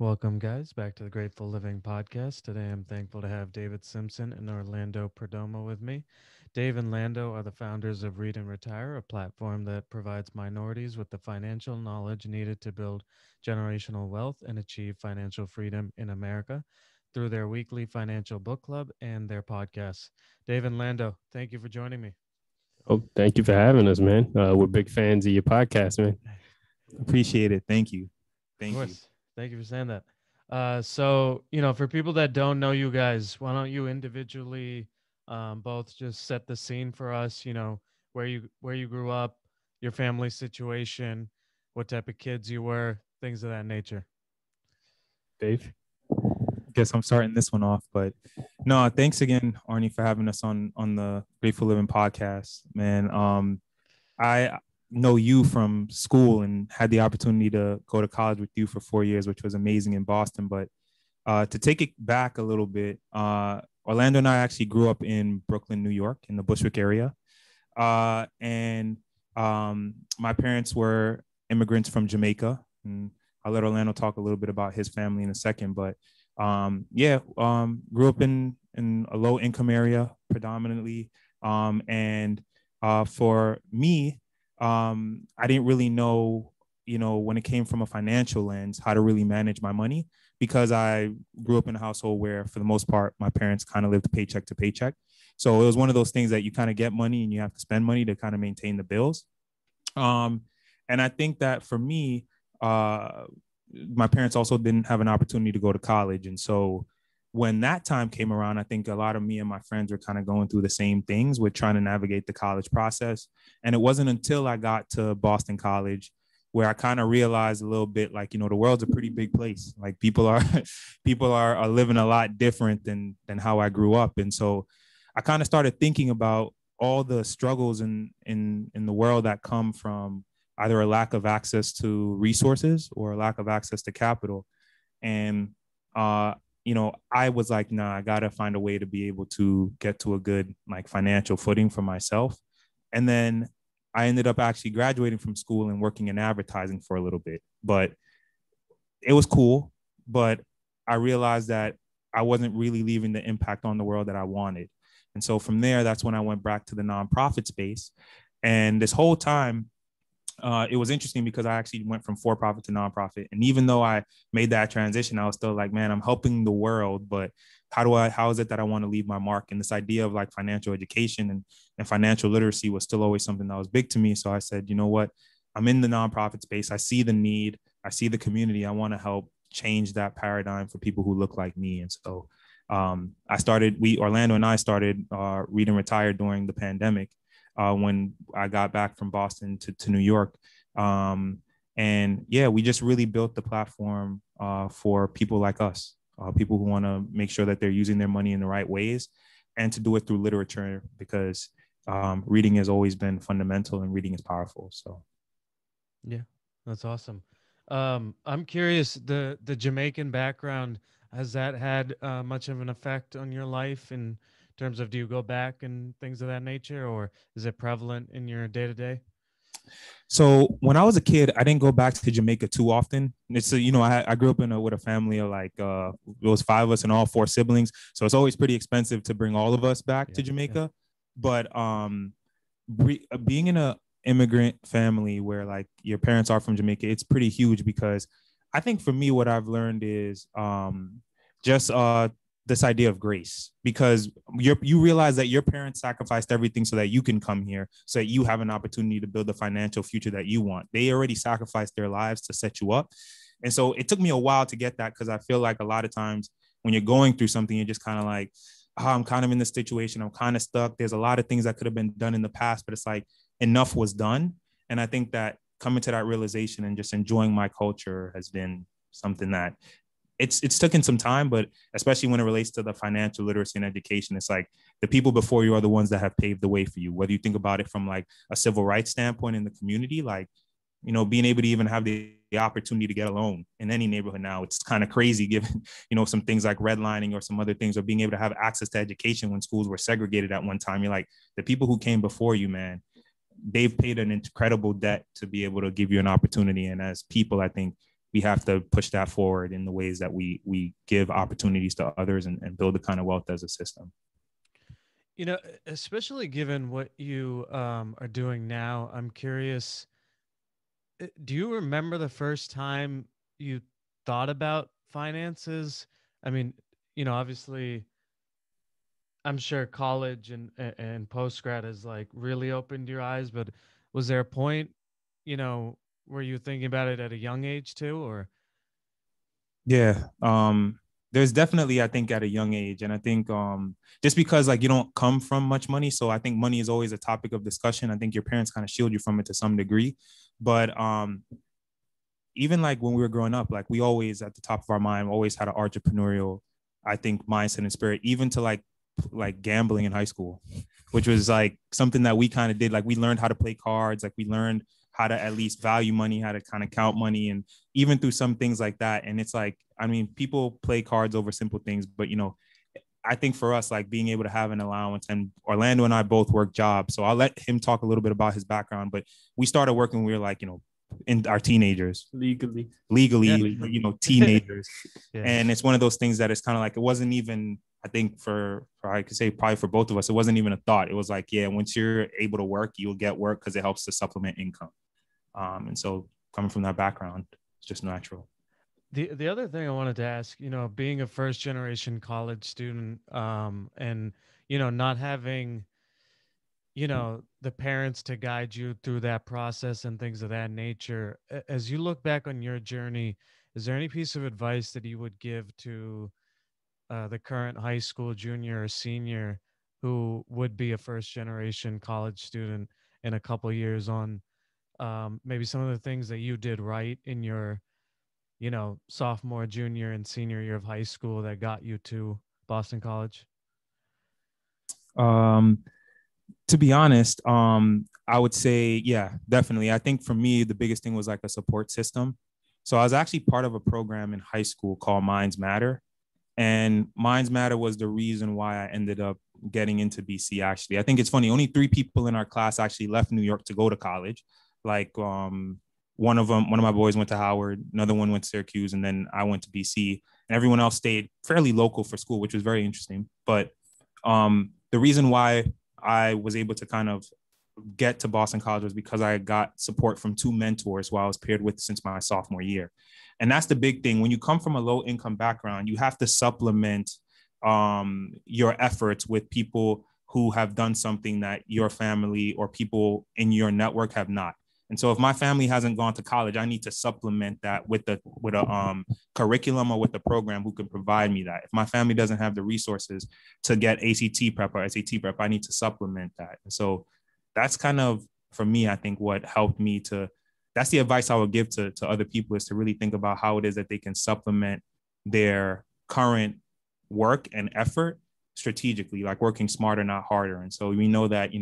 Welcome, guys, back to the Grateful Living podcast. Today, I'm thankful to have David Simpson and Orlando Perdomo with me. Dave and Lando are the founders of Read and Retire, a platform that provides minorities with the financial knowledge needed to build generational wealth and achieve financial freedom in America through their weekly financial book club and their podcasts. Dave and Lando, thank you for joining me. Oh, thank you for having us, man. We're big fans of your podcast, man. Appreciate it. Thank you. Of Thank you. course. Thank you for saying that. For people that don't know you guys, why don't you individually both just set the scene for us, where you grew up, your family situation, what type of kids you were, things of that nature. Dave. Guess I'm starting this one off, but no, thanks again, Arnie, for having us on the Grateful Living podcast, man. I know you from school and had the opportunity to go to college with you for 4 years, which was amazing in Boston. But to take it back a little bit, Orlando and I actually grew up in Brooklyn, New York, in the Bushwick area. And My parents were immigrants from Jamaica. And I'll let Orlando talk a little bit about his family in a second. But grew up in a low income area predominantly. For me, I didn't really know, when it came from a financial lens, how to really manage my money because I grew up in a household where, for the most part, my parents kind of lived paycheck to paycheck. So it was one of those things that you kind of get money and you have to spend money to kind of maintain the bills. And I think that for me, my parents also didn't have an opportunity to go to college. And so when that time came around, I think a lot of me and my friends were kind of going through the same things with trying to navigate the college process. And it wasn't until I got to Boston College where I kind of realized a little bit like, the world's a pretty big place. Like people are are living a lot different than how I grew up. And so I kind of started thinking about all the struggles in the world that come from either a lack of access to resources or a lack of access to capital. And, I was like, nah, I got to find a way to be able to get to a good like financial footing for myself. And then I ended up actually graduating from school and working in advertising for a little bit, but it was cool. But I realized that I wasn't really leaving the impact on the world that I wanted. And so from there, that's when I went back to the nonprofit space. And this whole time, it was interesting because I actually went from for-profit to nonprofit. And even though I made that transition, I was still like, man, I'm helping the world, but how is it that I want to leave my mark? And this idea of like financial education and financial literacy was still always something that was big to me. So I said, you know what, I'm in the nonprofit space. I see the need. I see the community. I want to help change that paradigm for people who look like me. And so Orlando and I started Read and Retire during the pandemic. When I got back from Boston to New York. We just really built the platform for people like us, people who want to make sure that they're using their money in the right ways and to do it through literature because reading has always been fundamental and reading is powerful. So. Yeah, that's awesome. I'm curious, the Jamaican background, has that had much of an effect on your life in terms of do you go back and things of that nature, or is it prevalent in your day to day? So when I was a kid, I didn't go back to Jamaica too often. I grew up with a family of like it was 5 of us and all 4 siblings. So it's always pretty expensive to bring all of us back to Jamaica. Yeah. But being in a immigrant family where like your parents are from Jamaica, it's pretty huge because I think for me, what I've learned is just this idea of grace, because you realize that your parents sacrificed everything so that you can come here, so that you have an opportunity to build the financial future that you want. They already sacrificed their lives to set you up. And so it took me a while to get that, because I feel like a lot of times when you're going through something, you're just kind of like, oh, I'm kind of in this situation. I'm kind of stuck. There's a lot of things that could have been done in the past, but it's like enough was done. And I think that coming to that realization and just enjoying my culture has been something that it's taken some time, but especially when it relates to the financial literacy and education, it's like the people before you are the ones that have paved the way for you. Whether you think about it from like a civil rights standpoint in the community, like, being able to even have the opportunity to get a loan in any neighborhood now, it's kind of crazy given, some things like redlining or some other things, or being able to have access to education when schools were segregated at one time. You're like, the people who came before you, man, they've paid an incredible debt to be able to give you an opportunity. And as people, I think we have to push that forward in the ways that we give opportunities to others and build the kind of wealth as a system. You know, especially given what you are doing now, I'm curious. Do you remember the first time you thought about finances? I mean, obviously, I'm sure college and post grad has like really opened your eyes, but was there a point, you know, were you thinking about it at a young age too, or? Yeah. There's definitely, I think, at a young age. And I think just because like you don't come from much money. So I think money is always a topic of discussion. I think your parents kind of shield you from it to some degree. But even like when we were growing up, like we always at the top of our mind always had an entrepreneurial, I think, mindset and spirit, even to like gambling in high school, which was like something that we kind of did. Like we learned how to play cards, like we learned how to at least value money, how to kind of count money, and even through some things like that. And it's like, I mean, people play cards over simple things, but I think for us, like being able to have an allowance, and Orlando and I both work jobs. So I'll let him talk a little bit about his background, but we started working when we were like, in our teenagers, Legally. legally, teenagers. Yeah. And it's one of those things that it's kind of like, it wasn't even, I think for I could say probably for both of us, it wasn't even a thought. It was like, yeah, once you're able to work, you'll get work because it helps to supplement income. And so coming from that background, it's just natural. The other thing I wanted to ask, being a first generation college student, and not having, the parents to guide you through that process and things of that nature. As you look back on your journey, is there any piece of advice that you would give to the current high school junior or senior who would be a first generation college student in a couple years on maybe some of the things that you did right in your sophomore, junior, and senior year of high school that got you to Boston College? Um, to be honest, I would say, yeah, definitely. I think for me, the biggest thing was like a support system. So I was actually part of a program in high school called Minds Matter. And Minds Matter was the reason why I ended up getting into BC. Actually, I think it's funny. Only 3 people in our class actually left New York to go to college. Like one of my boys went to Howard, another one went to Syracuse, and then I went to BC. And everyone else stayed fairly local for school, which was very interesting. But the reason why I was able to kind of get to Boston College was because I got support from 2 mentors who I was paired with since my sophomore year. And that's the big thing. When you come from a low income background, you have to supplement your efforts with people who have done something that your family or people in your network have not. And so if my family hasn't gone to college, I need to supplement that with a curriculum or with a program who can provide me that. If my family doesn't have the resources to get ACT prep or SAT prep, I need to supplement that. And so that's kind of, for me, I think what helped me to, that's the advice I would give to other people, is to really think about how it is that they can supplement their current work and effort strategically, like working smarter, not harder. And so we know that,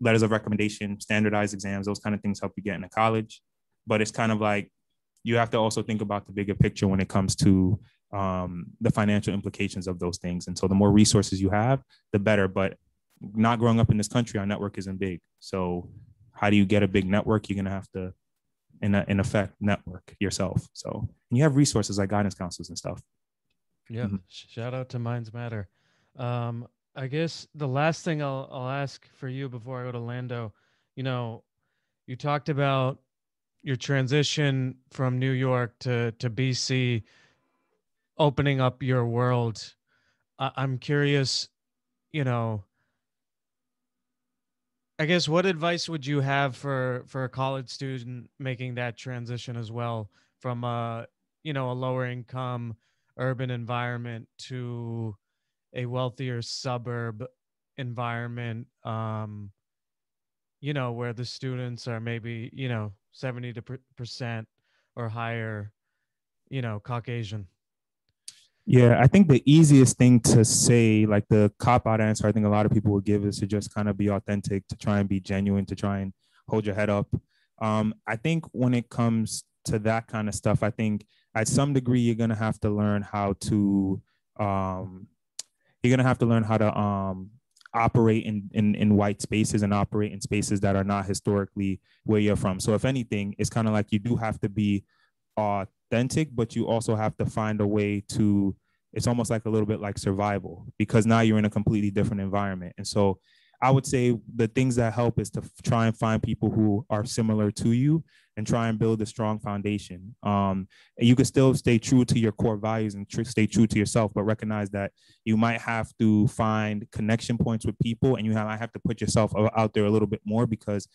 letters of recommendation, standardized exams, those kind of things help you get into college. But it's kind of like, you have to also think about the bigger picture when it comes to the financial implications of those things. And so the more resources you have, the better. But not growing up in this country, our network isn't big. So how do you get a big network? You're going to have to, in effect, network yourself. So, and you have resources like guidance counselors and stuff. Yeah. Mhm. Shout out to Minds Matter. I guess the last thing I'll ask for you before I go to Lando, you know, you talked about your transition from New York to BC, opening up your world. I'm curious, you know, I guess what advice would you have for a college student making that transition as well from a lower income urban environment to a wealthier suburb environment, where the students are maybe, 70% or higher, Caucasian? Yeah, I think the easiest thing to say, like the cop out answer, I think a lot of people would give, is to just kind of be authentic, to try and be genuine, to try and hold your head up. I think when it comes to that kind of stuff, I think at some degree you're gonna have to learn how to um, operate in white spaces and operate in spaces that are not historically where you're from. So if anything, it's kind of like you do have to be authentic, but you also have to find a way to, it's almost like a little bit like survival, because now you're in a completely different environment. And so I would say the things that help is to try and find people who are similar to you and try and build a strong foundation. And you can still stay true to your core values and stay true to yourself, but recognize that you might have to find connection points with people, and might have to put yourself out there a little bit more, because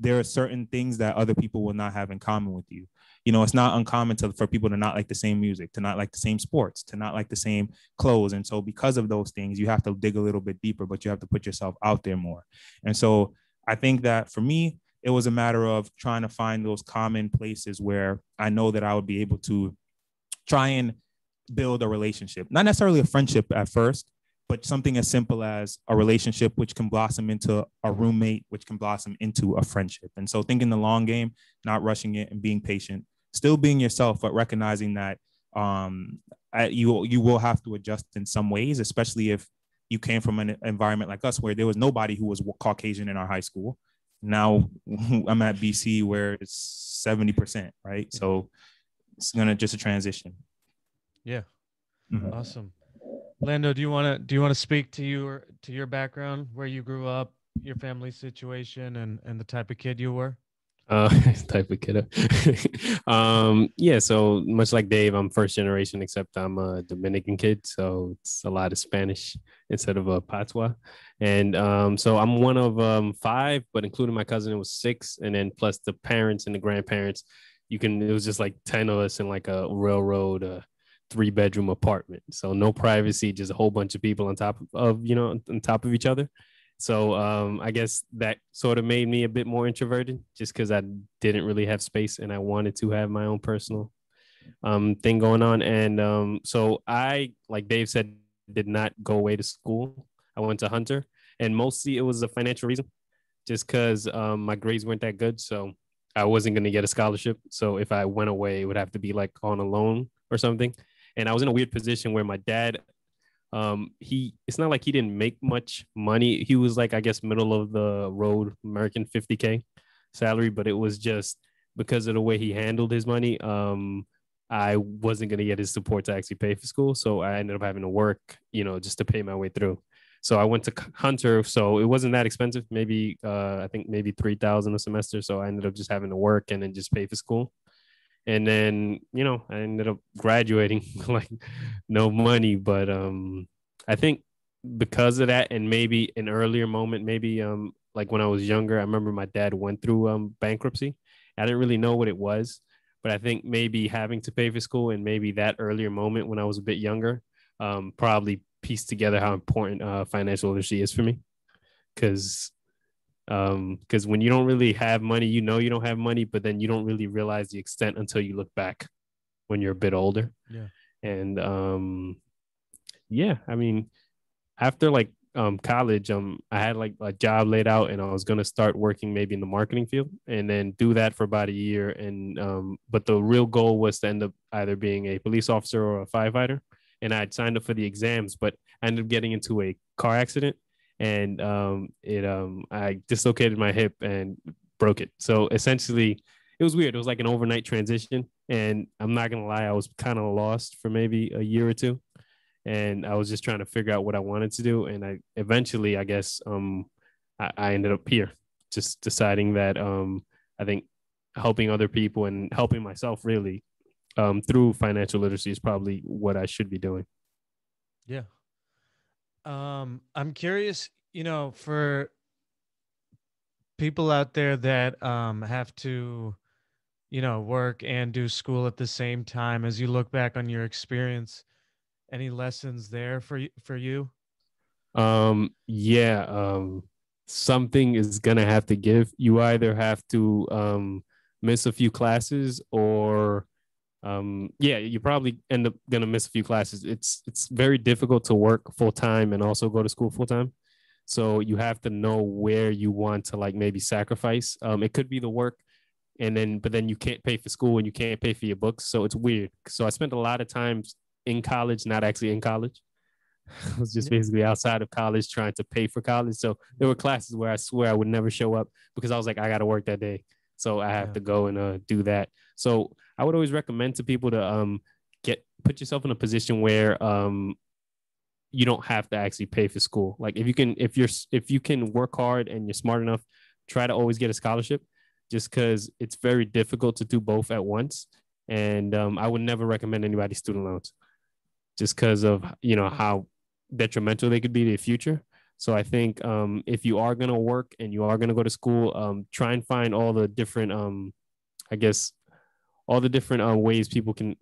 there are certain things that other people will not have in common with you. You know, it's not uncommon for people to not like the same music, to not like the same sports, to not like the same clothes. And so because of those things, you have to dig a little bit deeper, but you have to put yourself out there more. And so I think that for me, it was a matter of trying to find those common places where I know that I would be able to try and build a relationship, not necessarily a friendship at first, but something as simple as a relationship, which can blossom into a roommate, which can blossom into a friendship. And so thinking the long game, not rushing it, and being patient, still being yourself, but recognizing that you will have to adjust in some ways, especially if you came from an environment like us where there was nobody who was Caucasian in our high school. Now I'm at BC where it's 70%, right? So it's gonna just a transition. Yeah. Mm-hmm. Awesome. Lando, do you want to speak to your background, where you grew up, your family situation, and the type of kid you were? Type of kiddo. Yeah, so much like Dave, I'm first generation, except I'm a Dominican kid, so it's a lot of Spanish instead of a patois. And so I'm one of 5, but including my cousin, it was 6, and then plus the parents and the grandparents. It was just like 10 of us in like a railroad 3-bedroom apartment. So no privacy, just a whole bunch of people on top of each other. So I guess that sort of made me a bit more introverted, just because I didn't really have space and I wanted to have my own personal thing going on. And so I, like Dave said, did not go away to school. I went to Hunter, and mostly it was a financial reason, just because my grades weren't that good. So I wasn't going to get a scholarship. So if I went away, it would have to be like on a loan or something. And I was in a weird position where my dad, it's not like he didn't make much money. He was like, I guess, middle of the road American 50K salary, but it was just because of the way he handled his money. I wasn't going to get his support to actually pay for school. So I ended up having to work, just to pay my way through. So I went to Hunter. So it wasn't that expensive. Maybe, I think maybe $3,000 a semester. So I ended up just having to work and then just pay for school. And then, I ended up graduating like no money. But I think because of that, and maybe an earlier moment, maybe like when I was younger, I remember my dad went through bankruptcy. I didn't really know what it was, but I think maybe having to pay for school and maybe that earlier moment when I was a bit younger probably pieced together how important financial literacy is for me. Because when you don't really have money, you don't have money, but then you don't really realize the extent until you look back when you're a bit older. Yeah. And yeah, I mean, after like college, I had like a job laid out, and I was gonna start working maybe in the marketing field, and then do that for about a year. And but the real goal was to end up either being a police officer or a firefighter. And I'd signed up for the exams, but I ended up getting into a car accident, and I dislocated my hip and broke it. So essentially, it was weird. It was like an overnight transition, and I'm not gonna lie, I was kind of lost for maybe a year or two, and I was just trying to figure out what I wanted to do. And I eventually, I guess, I ended up here, just deciding that I think helping other people and helping myself really through financial literacy is probably what I should be doing. Yeah. I'm curious, for people out there that have to, work and do school at the same time, as you look back on your experience, any lessons there for you? Yeah, something is gonna have to give. You either have to miss a few classes, or yeah, you probably end up gonna miss a few classes. It's very difficult to work full time and also go to school full time. So you have to know where you want to like maybe sacrifice. It could be the work, but then you can't pay for school and you can't pay for your books. So it's weird. So I spent a lot of times in college, not actually in college. I was just basically outside of college trying to pay for college. So there were classes where I swear I would never show up because I was like, I got to work that day. So I have to go and do that. So I would always recommend to people to put yourself in a position where you don't have to actually pay for school. Like if you can work hard and you're smart enough, try to always get a scholarship, just because it's very difficult to do both at once. And I would never recommend anybody student loans, just because of how detrimental they could be to the future. So I think if you are gonna work and you are gonna go to school, try and find all the different I guess all the different ways people can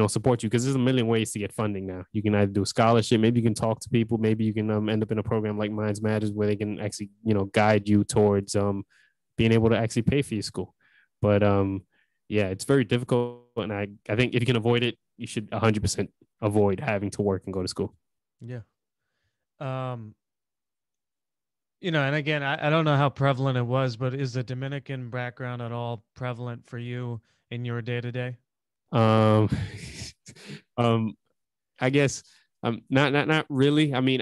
support you, because there's a million ways to get funding now. You can either do a scholarship, maybe you can talk to people, maybe you can end up in a program like Minds Matters where they can actually guide you towards being able to actually pay for your school. But yeah, it's very difficult, and I think if you can avoid it, you should 100% avoid having to work and go to school. Yeah. Um, and again, I don't know how prevalent it was, but is the Dominican background at all prevalent for you in your day to day? Um, um, I guess not really. I mean,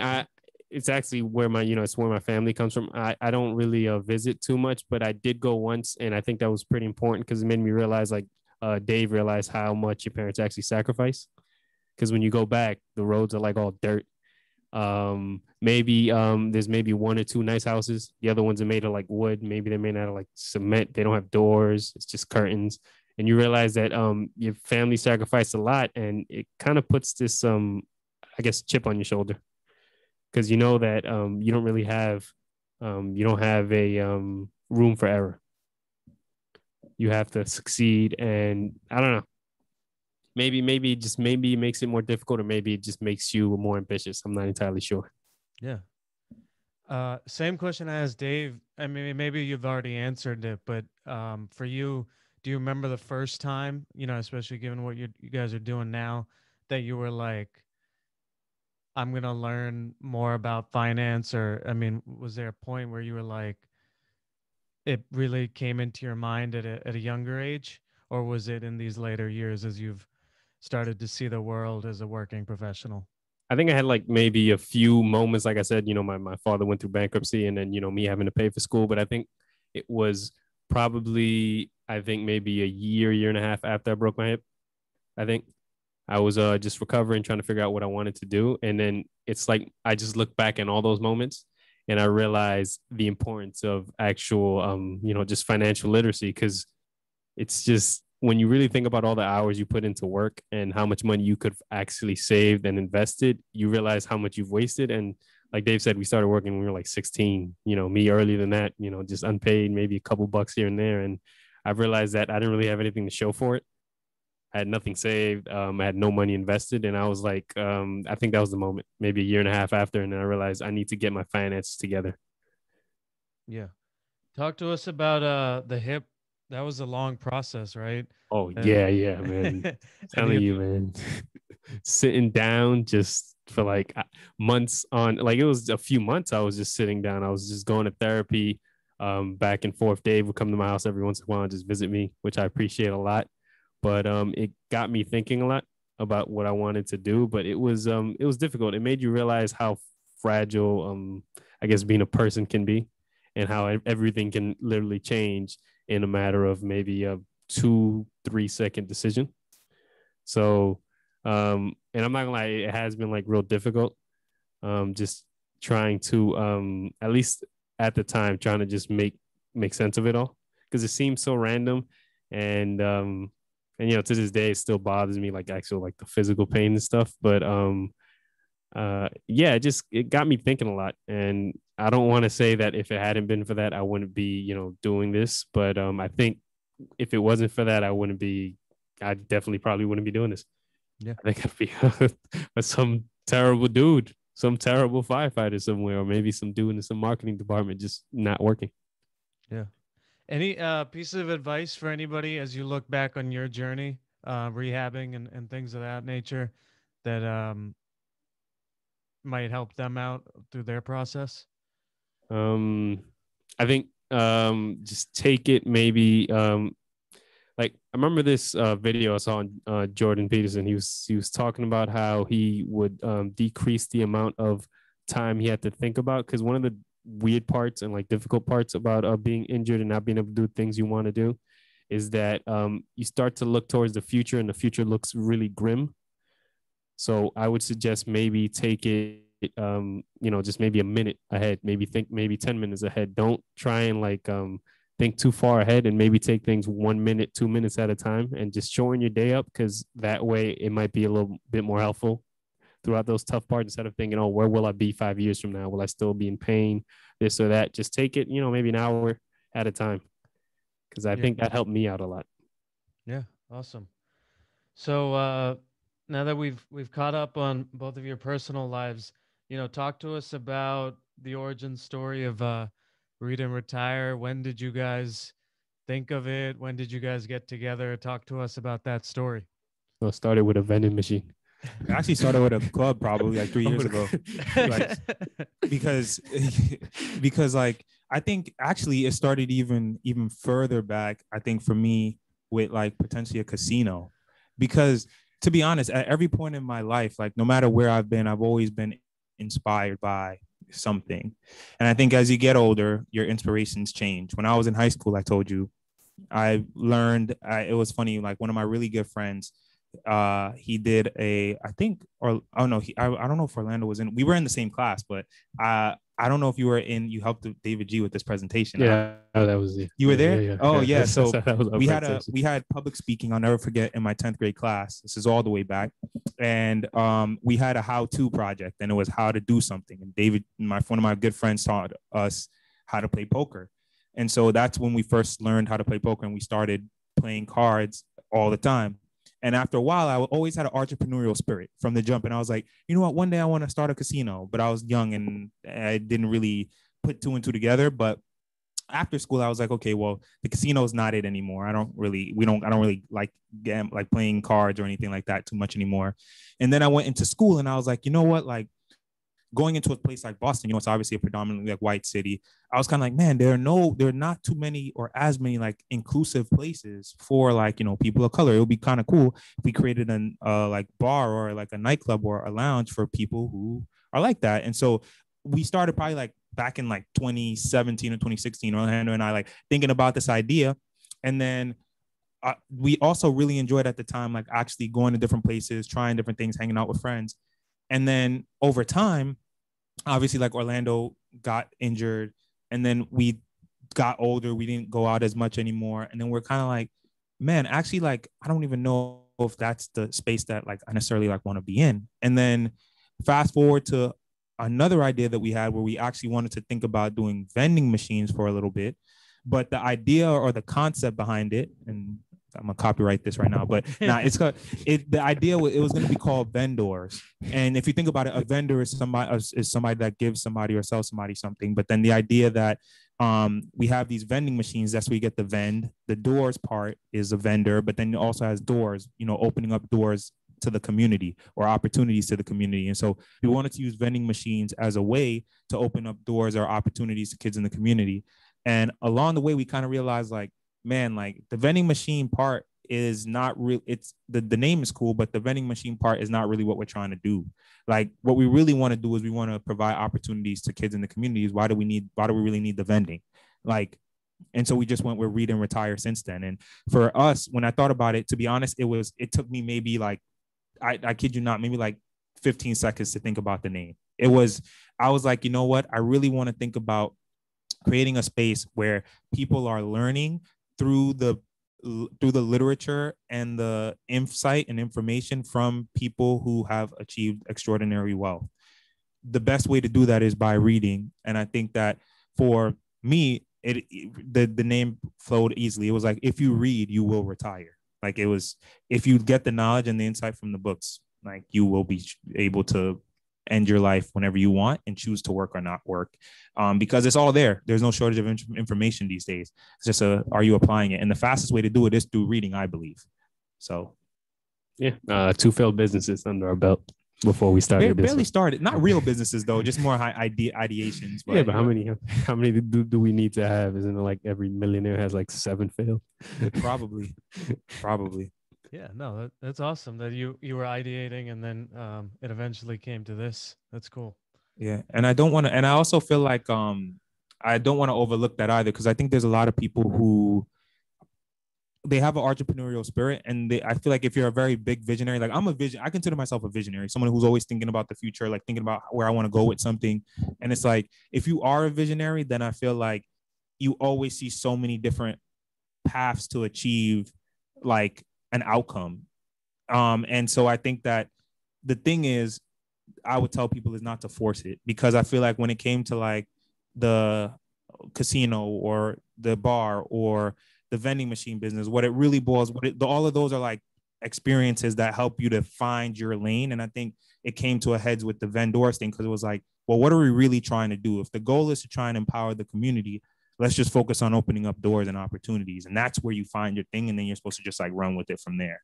it's actually where it's where my family comes from. I don't really visit too much, but I did go once, and I think that was pretty important because it made me realize, like Dave realized, how much your parents actually sacrifice. Because when you go back, the roads are like all dirt. Maybe there's maybe one or two nice houses. The other ones are made of like wood. Maybe they're made out of like cement. They don't have doors. It's just curtains. And you realize that your family sacrificed a lot, and it kind of puts this I guess chip on your shoulder, because you know that you don't really have you don't have a room for error. You have to succeed, and I don't know. Maybe it makes it more difficult, or maybe it just makes you more ambitious. I'm not entirely sure. Yeah. Same question I asked Dave. I mean, maybe you've already answered it, but for you, do you remember the first time, especially given what you guys are doing now, that you were like, I'm gonna learn more about finance? Or, I mean, was there a point where you were like, it really came into your mind at a younger age, or was it in these later years as you've started to see the world as a working professional? I think I had like maybe a few moments. Like I said, my father went through bankruptcy, and then, me having to pay for school. But I think it was probably, I think maybe a year and a half after I broke my hip. I think I was just recovering, trying to figure out what I wanted to do. And then it's like I just look back in all those moments, and I realize the importance of actual, just financial literacy. Because it's just, when you really think about all the hours you put into work and how much money you could have actually saved and invested, you realize how much you've wasted. And like Dave said, we started working when we were like 16, me earlier than that, just unpaid, maybe a couple bucks here and there. And I've realized that I didn't really have anything to show for it. I had nothing saved. I had no money invested. And I was like, I think that was the moment, maybe a year and a half after. And then I realized I need to get my finances together. Yeah. Talk to us about the hip. That was a long process, right? Oh, And yeah, man. and Telling you, man. Sitting down just for like months on, like it was a few months. I was just sitting down. I was just going to therapy back and forth. Dave would come to my house every once in a while and just visit me, which I appreciate a lot. But it got me thinking a lot about what I wanted to do. But it was difficult. It made you realize how fragile I guess being a person can be, and how everything can literally change in a matter of maybe a 2-3 second decision. So and I'm not gonna lie, it has been like real difficult. Just trying to at least at the time, trying to just make sense of it all, because it seems so random. And to this day it still bothers me, like actual like the physical pain and stuff. But yeah, it got me thinking a lot. And I don't want to say that if it hadn't been for that, I wouldn't be, doing this. But I think if it wasn't for that, I definitely probably wouldn't be doing this. yeah, I think I'd be some terrible dude, some terrible firefighter somewhere, or maybe some dude in some marketing department just not working. yeah. Any piece of advice for anybody as you look back on your journey, rehabbing and things of that nature, that might help them out through their process? Um, I think just take it maybe like I remember this video I saw on Jordan Peterson. He was talking about how he would decrease the amount of time he had to think about, because one of the weird parts and like difficult parts about being injured and not being able to do things you want to do is that you start to look towards the future, and the future looks really grim. So I would suggest maybe take it, just maybe a minute ahead, maybe think maybe 10 minutes ahead. Don't try and think too far ahead, and maybe take things 1 minute, 2 minutes at a time, and just shorten your day up, because that way it might be a little bit more helpful throughout those tough parts, instead of thinking, oh, where will I be 5 years from now? Will I still be in pain? This or that. Just take it, maybe an hour at a time, because I Yeah. think that helped me out a lot. Yeah. Awesome. So now that we've caught up on both of your personal lives, talk to us about the origin story of Read and Retire. When did you guys think of it? When did you guys get together? Talk to us about that story. So I started with a vending machine. I actually started with a club probably like 3 years ago. Like because because like I think actually it started even further back, I think, for me, with like potentially a casino. Because to be honest, at every point in my life, like no matter where I've been, I've always been inspired by something. And I think as you get older, your inspirations change. When I was in high school, I told you, I learned, it was funny, like one of my really good friends, he did a, I think, or oh no, I don't know if Orlando was in, we were in the same class, but I don't know if you were in, you helped David G with this presentation. Yeah, that was it. You were there? Yeah. Oh yeah. So that was we had public speaking. I'll never forget, in my 10th grade class. This is all the way back. And we had a how-to project, and it was how to do something. And David, one of my good friends, taught us how to play poker. And so that's when we first learned how to play poker, and we started playing cards all the time. And after a while, I always had an entrepreneurial spirit from the jump. And I was like, you know what? One day I want to start a casino. But I was young and I didn't really put two and two together. But after school, I was like, okay, well, the casino is not it anymore. I don't really like playing cards or anything like that too much anymore. And then I went into school, and I was like, you know what? Like, going into a place like Boston, it's obviously a predominantly like white city. I was kind of like, man, there are not too many or as many like inclusive places for like, people of color. It would be kind of cool if we created an like bar or like a nightclub or a lounge for people who are like that. And so we started probably like back in like 2017 or 2016, Orlando and I like thinking about this idea. And then we also really enjoyed at the time, like actually going to different places, trying different things, hanging out with friends. And then over time, obviously, like Orlando got injured, and then we got older. We didn't go out as much anymore. And then we're kind of like, man, actually, like, I don't even know if that's the space that like I necessarily like want to be in. And then fast forward to another idea that we had, where we actually wanted to think about doing vending machines for a little bit. But the idea or the concept behind it, and I'm gonna copyright this right now, but the idea it was gonna be called vendors. And if you think about it, a vendor is somebody that gives somebody or sells somebody something. But then the idea that we have these vending machines, that's where you get the vend. The doors part is a vendor, but then it also has doors, opening up doors to the community or opportunities to the community. And so we wanted to use vending machines as a way to open up doors or opportunities to kids in the community. And along the way, we kind of realized, like, man, like the vending machine part is not real. It's the name is cool, but the vending machine part is not really what we're trying to do. Like, what we really want to do is we want to provide opportunities to kids in the communities. Why do we really need the vending? Like, and so we just went with Read and Retire since then. And for us, when I thought about it, to be honest, it took me maybe like, I kid you not, maybe like 15 seconds to think about the name. I was like, you know what? I really want to think about creating a space where people are learning through the literature and the insight and information from people who have achieved extraordinary wealth. The best way to do that is by reading. And I think that for me, the name flowed easily. It was like, if you read, you will retire. Like, it was, if you get the knowledge and the insight from the books, like, you will be able to end your life whenever you want and choose to work or not work, because it's all there. There's no shortage of information these days. It's just are you applying it? And the fastest way to do it is through reading, I believe. So yeah, 2 failed businesses under our belt before we started. Barely started. Not real businesses though, just more ideations. But, yeah, but how many do we need to have? Isn't it like every millionaire has like 7 failed? Probably. Yeah, no, that's awesome that you were ideating, and then it eventually came to this. That's cool. Yeah, and I don't want to, and I also feel like I don't want to overlook that either, because I think there's a lot of people who they have an entrepreneurial spirit, and I feel like if you're a very big visionary, like I consider myself a visionary, someone who's always thinking about the future, like thinking about where I want to go with something. And it's like, if you are a visionary, then I feel like you always see so many different paths to achieve like an outcome. And so I think that the thing is, I would tell people is not to force it, because I feel like when it came to like the casino or the bar or the vending machine business, what it really boils, all of those are like experiences that help you to find your lane. And I think it came to a heads with the vendors thing, because it was like, well, what are we really trying to do? If the goal is to try and empower the community, let's just focus on opening up doors and opportunities. And that's where you find your thing. And then you're supposed to just like run with it from there.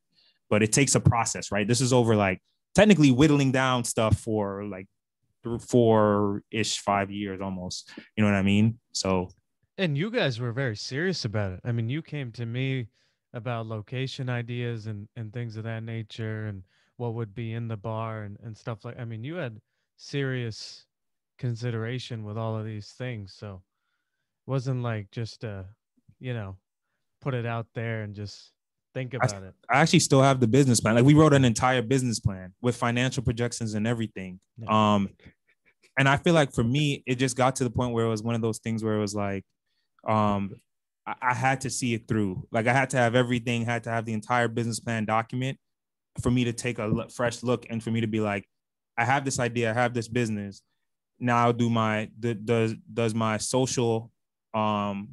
But it takes a process, right? This is over like technically whittling down stuff for like 4-ish, 5 years almost. You know what I mean? So And you guys were very serious about it. I mean, you came to me about location ideas and things of that nature and what would be in the bar and stuff like, I mean, you had serious consideration with all of these things. So it wasn't like just you know, put it out there and just think I, about it. I actually still have the business plan. Like we wrote an entire business plan with financial projections and everything. Yeah. And I feel like for me, it just got to the point where it was one of those things where it was like, um, I had to see it through. Like I had to have everything, had to have the entire business plan document for me to take a fresh look, and for me to be like, I have this idea, I have this business. Now does my social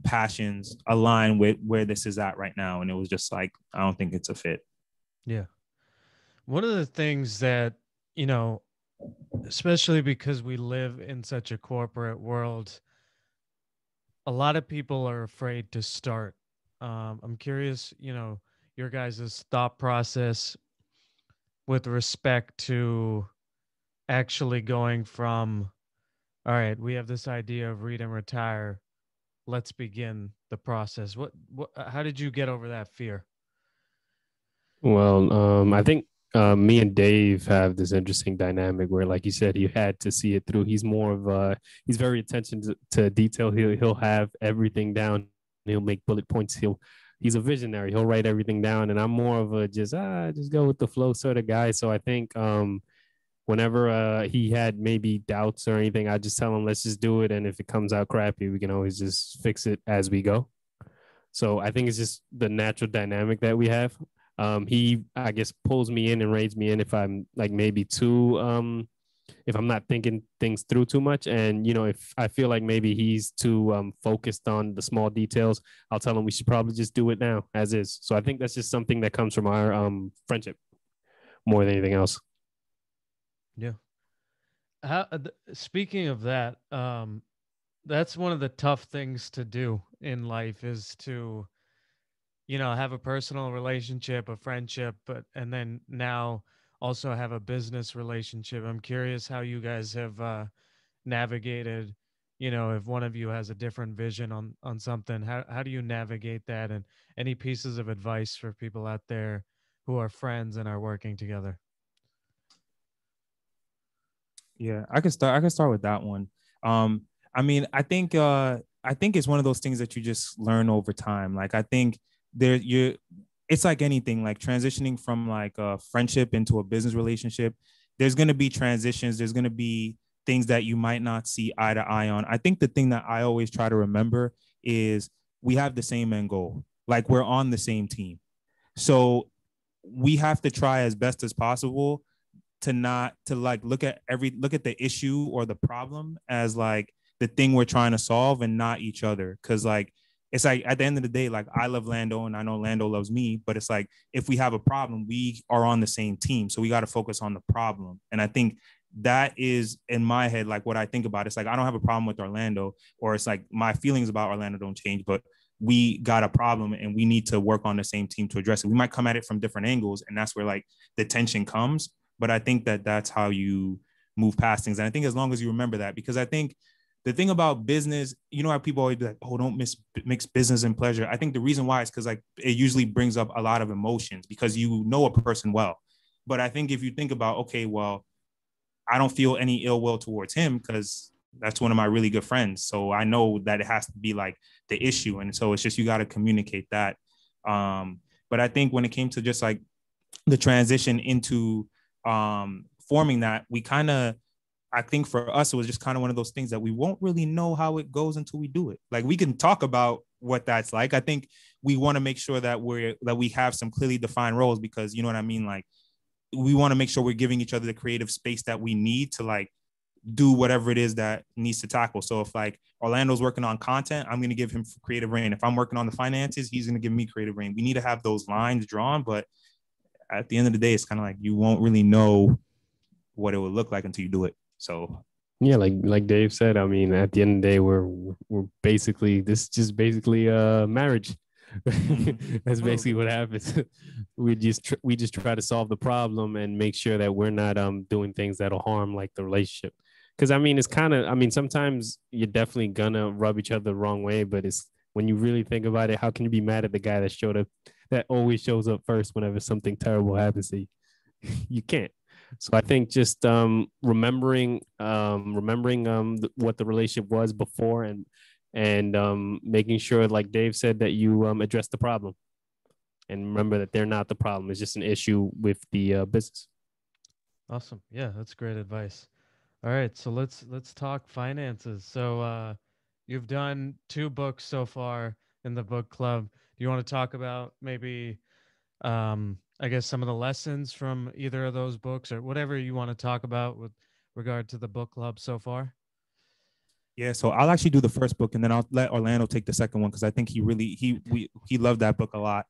passions align with where this is at right now? And it was just like, I don't think it's a fit. Yeah. One of the things that, you know, especially because we live in such a corporate world, a lot of people are afraid to start. I'm curious, you know, your guys' thought process with respect to actually going from, all right, we have this idea of read and retire. Let's begin the process. How did you get over that fear? Well, I think me and Dave have this interesting dynamic where, like you said, he had to see it through. He's more of he's very attention to detail. He'll have everything down. He'll make bullet points. He's a visionary. He'll write everything down, and I'm more of a just go with the flow sort of guy. So I think whenever he had maybe doubts or anything, I just tell him let's just do it, and if it comes out crappy, we can always just fix it as we go. So I think it's just the natural dynamic that we have. He, I guess, pulls me in and reins me in if I'm like maybe too, if I'm not thinking things through too much. And, you know, if I feel like maybe he's too focused on the small details, I'll tell him we should probably just do it now as is. So I think that's just something that comes from our friendship more than anything else. Yeah. Speaking of that, that's one of the tough things to do in life is to, you know, have a personal relationship, a friendship, but and then now also have a business relationship. I'm curious how you guys have navigated, you know, if one of you has a different vision on something, how do you navigate that, and any pieces of advice for people out there who are friends and are working together? Yeah, I can start with that one. I mean, I think it's one of those things that you just learn over time. Like I think there you it's like anything, like transitioning from like a friendship into a business relationship. There's gonna be transitions, there's gonna be things that you might not see eye to eye on. I think the thing that I always try to remember is we have the same end goal. Like we're on the same team. So we have to try as best as possible to not to like look at the issue or the problem as like the thing we're trying to solve and not each other. Cause like it's like at the end of the day, like I love Lando and I know Lando loves me, but it's like if we have a problem, we are on the same team. So we got to focus on the problem. And I think that is in my head, like what I think about. It's like I don't have a problem with Orlando, or it's like my feelings about Orlando don't change, but we got a problem and we need to work on the same team to address it. We might come at it from different angles, and that's where like the tension comes. But I think that that's how you move past things. And I think as long as you remember that, because I think the thing about business, you know how people always be like, oh, don't mix business and pleasure. I think the reason why is because like it usually brings up a lot of emotions because you know a person well. But I think if you think about, okay, well, I don't feel any ill will towards him because that's one of my really good friends. So I know that it has to be like the issue. And so it's just you got to communicate that. But I think when it came to just like the transition into forming that, we kind of, I think for us, it was just kind of one of those things that we won't really know how it goes until we do it. Like we can talk about what that's like. I think we want to make sure that we have some clearly defined roles, because you know what I mean? Like we want to make sure we're giving each other the creative space that we need to like do whatever it is that needs to tackle. So if like Orlando's working on content, I'm going to give him creative reign. If I'm working on the finances, he's going to give me creative reign. We need to have those lines drawn, but at the end of the day, it's kind of like you won't really know what it would look like until you do it. So yeah, like Dave said, I mean, at the end of the day, we're basically, this is just basically marriage. That's basically what happens. We just try to solve the problem and make sure that we're not doing things that'll harm like the relationship. Because I mean, it's kind of, I mean, sometimes you're definitely gonna rub each other the wrong way, but it's, when you really think about it, how can you be mad at the guy that always shows up first whenever something terrible happens to you? You can't. So I think just remembering what the relationship was before, and making sure, like Dave said, that you address the problem, and remember that they're not the problem. It's just an issue with the business. Awesome. Yeah, that's great advice. All right, so let's talk finances. So you've done 2 books so far in the book club. Do you want to talk about maybe I guess some of the lessons from either of those books, or whatever you want to talk about with regard to the book club so far? yeah, so I'll actually do the first book, and then I'll let Orlando take the second one, because I think he loved that book a lot.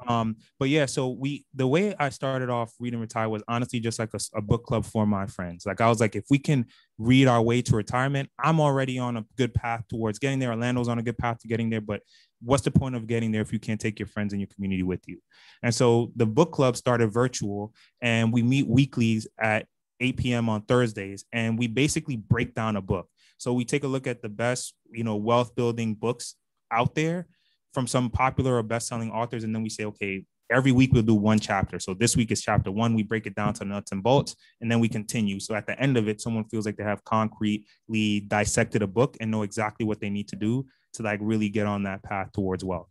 But yeah, so the way I started off Read and Retire was honestly just like a book club for my friends. Like I was like, if we can read our way to retirement, I'm already on a good path towards getting there. Orlando's on a good path to getting there, but what's the point of getting there if you can't take your friends and your community with you? And so the book club started virtual, and we meet weekly at 8 p.m. on Thursdays, and we basically break down a book. So we take a look at the best, wealth building books out there from some popular or best-selling authors. And then we say, okay, every week we'll do one chapter. So this week is chapter 1. We break it down to nuts and bolts, and then we continue. So at the end of it, someone feels like they have concretely dissected a book and know exactly what they need to do to like really get on that path towards wealth.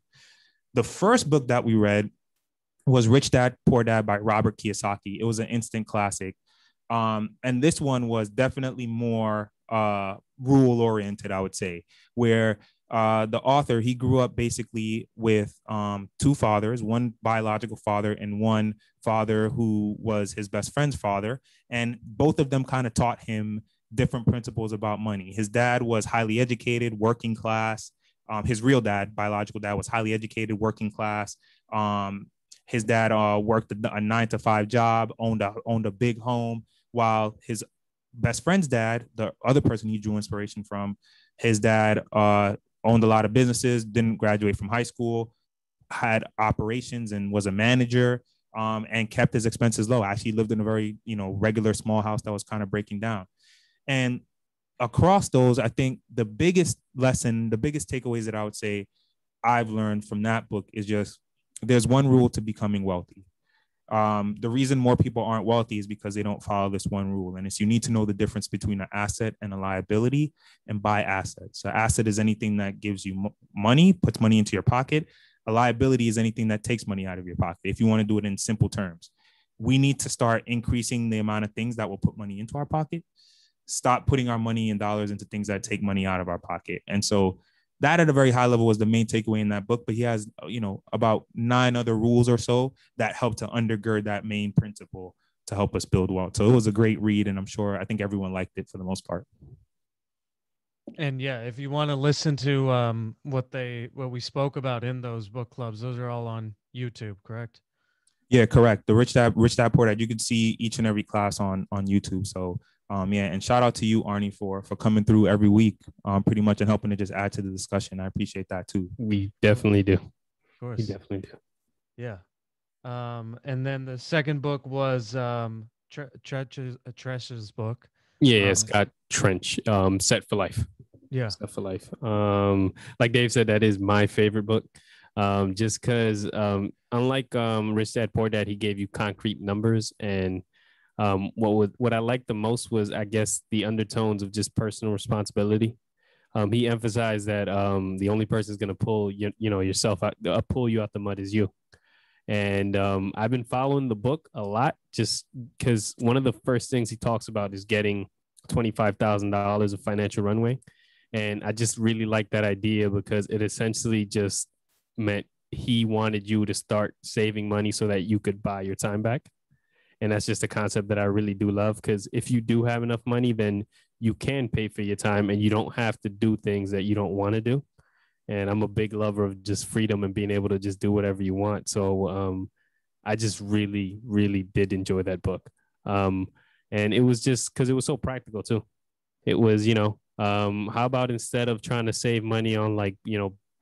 The first book that we read was Rich Dad, Poor Dad by Robert Kiyosaki. It was an instant classic. And this one was definitely more rule oriented, I would say, where the author, he grew up basically with 2 fathers, one biological father and one father who was his best friend's father. And both of them kind of taught him different principles about money. His dad was highly educated, working class. His real dad, biological dad, was highly educated, working class. His dad worked a 9-to-5 job, owned a big home, while his best friend's dad, the other person he drew inspiration from, his dad owned a lot of businesses, didn't graduate from high school, had operations and was a manager, and kept his expenses low. Actually lived in a very, regular small house that was kind of breaking down. And across those, I think the biggest lesson, the biggest takeaways that I would say I've learned from that book is just, there's one rule to becoming wealthy. The reason more people aren't wealthy is because they don't follow this one rule. And it's, you need to know the difference between an asset and a liability, and buy assets. An asset is anything that gives you money, puts money into your pocket. A liability is anything that takes money out of your pocket, if you want to do it in simple terms. We need to start increasing the amount of things that will put money into our pocket. Stop putting our money and dollars into things that take money out of our pocket. And so that at a very high level was the main takeaway in that book. But he has, about 9 other rules or so that help to undergird that main principle to help us build wealth. So it was a great read, and I think everyone liked it for the most part. And yeah, if you want to listen to what we spoke about in those book clubs, those are all on YouTube, correct? Yeah, correct. The Rich Dad Poor Dad, you can see each and every class on YouTube. So yeah, and shout out to you, Arnie, for coming through every week, pretty much, and helping to just add to the discussion. I appreciate that too. We definitely do. Of course. We definitely do. Yeah. And then the second book was Tresh's book. Yeah, Scott Trench, Set for Life. Yeah. Set for Life. Like Dave said, that is my favorite book. Just because unlike Rich Dad Poor Dad, he gave you concrete numbers, and what I liked the most was, I guess, the undertones of just personal responsibility. He emphasized that the only person is going to pull yourself out, pull you out the mud is you. And I've been following the book a lot just because one of the first things he talks about is getting $25,000 of financial runway. And I just really like that idea because it essentially just meant he wanted you to start saving money so that you could buy your time back. And that's just a concept that I really do love because if you do have enough money, then you can pay for your time and you don't have to do things that you don't want to do. And I'm a big lover of just freedom and being able to just do whatever you want. So I just really, really did enjoy that book. Um, and it was just because it was so practical too. It was, how about instead of trying to save money on like,